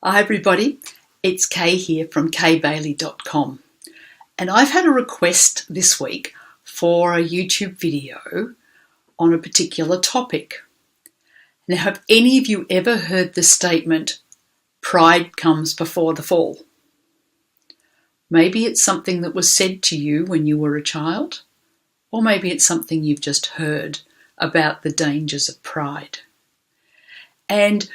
Hi everybody, it's Kay here from KayBayly.com, and I've had a request this week for a YouTube video on a particular topic. Now, have any of you ever heard the statement, pride comes before the fall? Maybe it's something that was said to you when you were a child, or maybe it's something you've just heard about the dangers of pride. And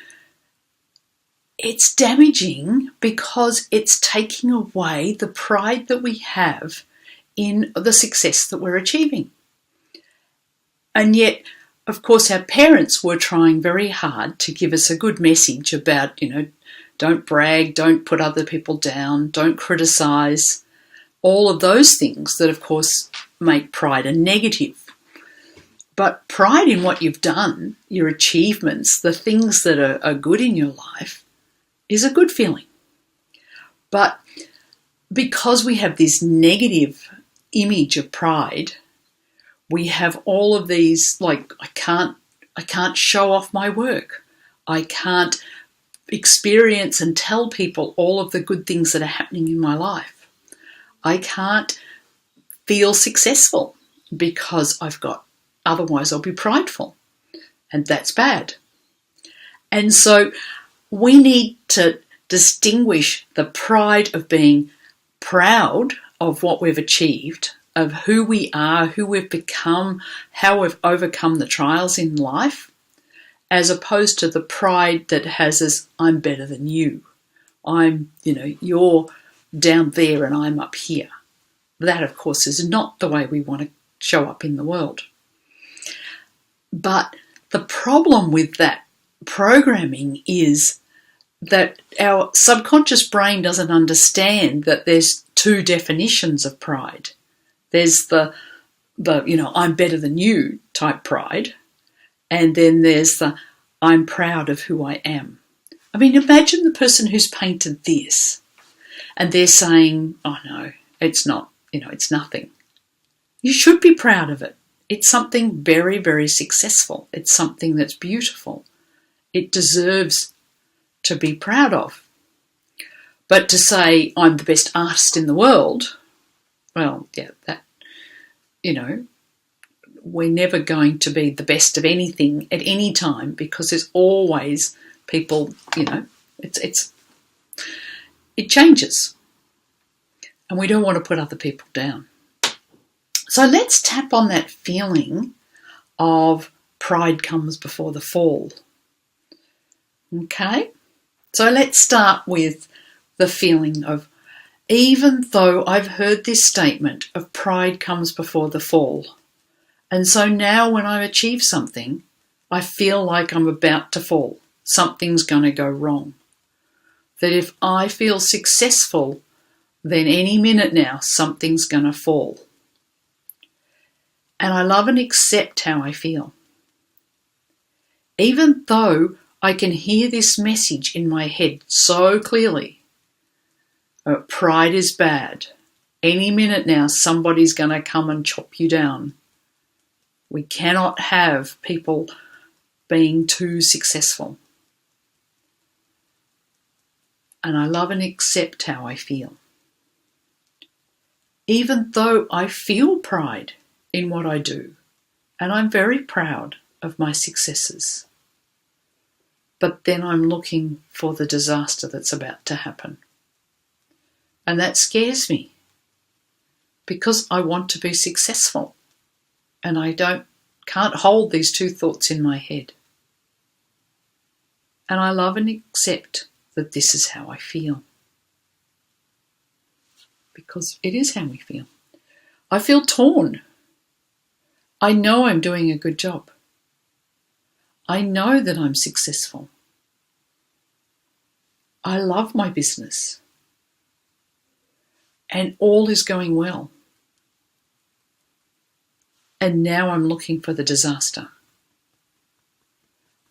it's damaging because it's taking away the pride that we have in the success that we're achieving. And yet, of course, our parents were trying very hard to give us a good message about, don't brag, don't put other people down, don't criticize, all of those things that, of course, make pride a negative. But pride in what you've done, your achievements, the things that are good in your life, is a good feeling. But because we have this negative image of pride, we have all of these, like, I can't show off my work. I can't experience and tell people all of the good things that are happening in my life. I can't feel successful because otherwise I'll be prideful, and that's bad. And so we need to distinguish the pride of being proud of what we've achieved, of who we are, who we've become, how we've overcome the trials in life, as opposed to the pride that has us, I'm better than you. You're down there and I'm up here. That, of course, is not the way we want to show up in the world. But the problem with that programming is that our subconscious brain doesn't understand that there's two definitions of pride. There's the I'm better than you type pride, and then there's the I'm proud of who I am. I mean, imagine the person who's painted this and they're saying, oh no, it's not, it's nothing. You should be proud of it. It's something very, very successful. It's something that's beautiful. It deserves to be proud of. But to say I'm the best artist in the world, well, yeah, we're never going to be the best of anything at any time, because there's always people, it changes. And we don't want to put other people down. So let's tap on that feeling of pride comes before the fall. Okay? So let's start with the feeling of, even though I've heard this statement of pride comes before the fall, and so now when I achieve something, I feel like I'm about to fall. Something's going to go wrong. That if I feel successful, then any minute now, something's going to fall. And I love and accept how I feel. Even though I can hear this message in my head so clearly. Pride is bad. Any minute now, somebody's going to come and chop you down. We cannot have people being too successful. And I love and accept how I feel. Even though I feel pride in what I do, and I'm very proud of my successes. But then I'm looking for the disaster that's about to happen. And that scares me, because I want to be successful, and I can't hold these two thoughts in my head. And I love and accept that this is how I feel, because it is how we feel. I feel torn. I know I'm doing a good job. I know that I'm successful. I love my business. And all is going well. And now I'm looking for the disaster.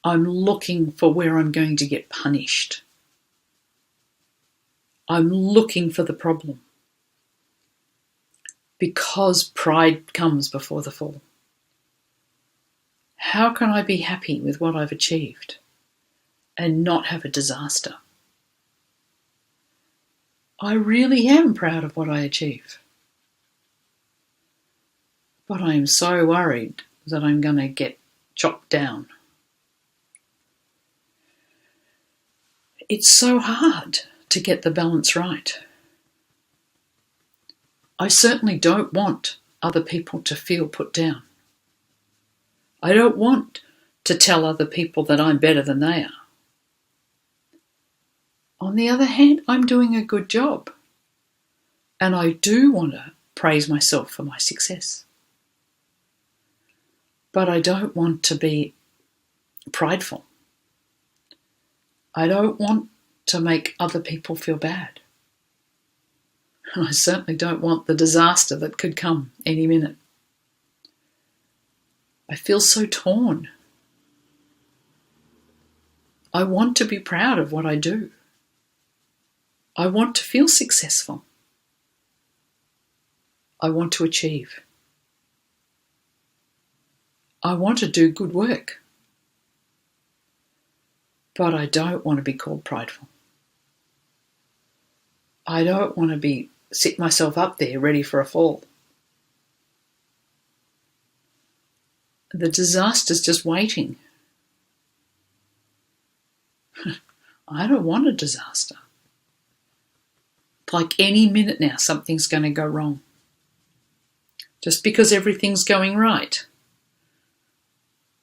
I'm looking for where I'm going to get punished. I'm looking for the problem. Because pride comes before the fall. How can I be happy with what I've achieved and not have a disaster? I really am proud of what I achieve. But I am so worried that I'm going to get chopped down. It's so hard to get the balance right. I certainly don't want other people to feel put down. I don't want to tell other people that I'm better than they are. On the other hand, I'm doing a good job. And I do want to praise myself for my success. But I don't want to be prideful. I don't want to make other people feel bad. And I certainly don't want the disaster that could come any minute. I feel so torn. I want to be proud of what I do. I want to feel successful. I want to achieve. I want to do good work. But I don't want to be called prideful. I don't want to sit myself up there ready for a fall. The disaster's just waiting. I don't want a disaster. Like any minute now, something's going to go wrong. Just because everything's going right,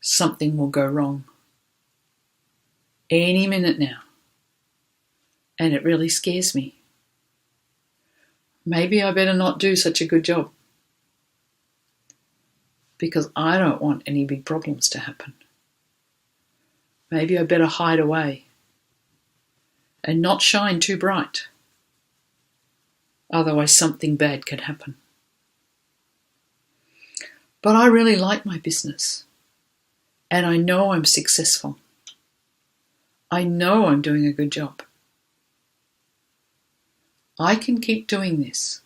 something will go wrong. Any minute now. And it really scares me. Maybe I better not do such a good job. Because I don't want any big problems to happen. Maybe I better hide away and not shine too bright. Otherwise something bad could happen. But I really like my business. And I know I'm successful. I know I'm doing a good job. I can keep doing this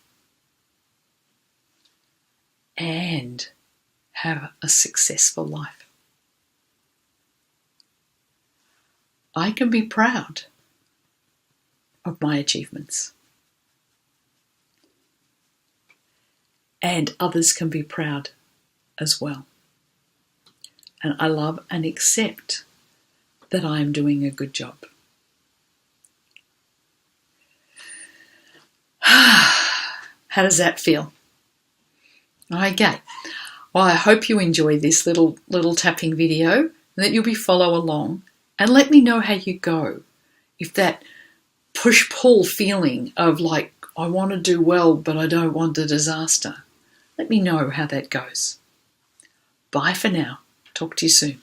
and have a successful life. I can be proud of my achievements. And others can be proud as well. And I love and accept that I am doing a good job. How does that feel? Okay. Well, I hope you enjoy this little tapping video and that you'll follow along and let me know how you go. If that push-pull feeling of like, I want to do well, but I don't want a disaster. Let me know how that goes. Bye for now. Talk to you soon.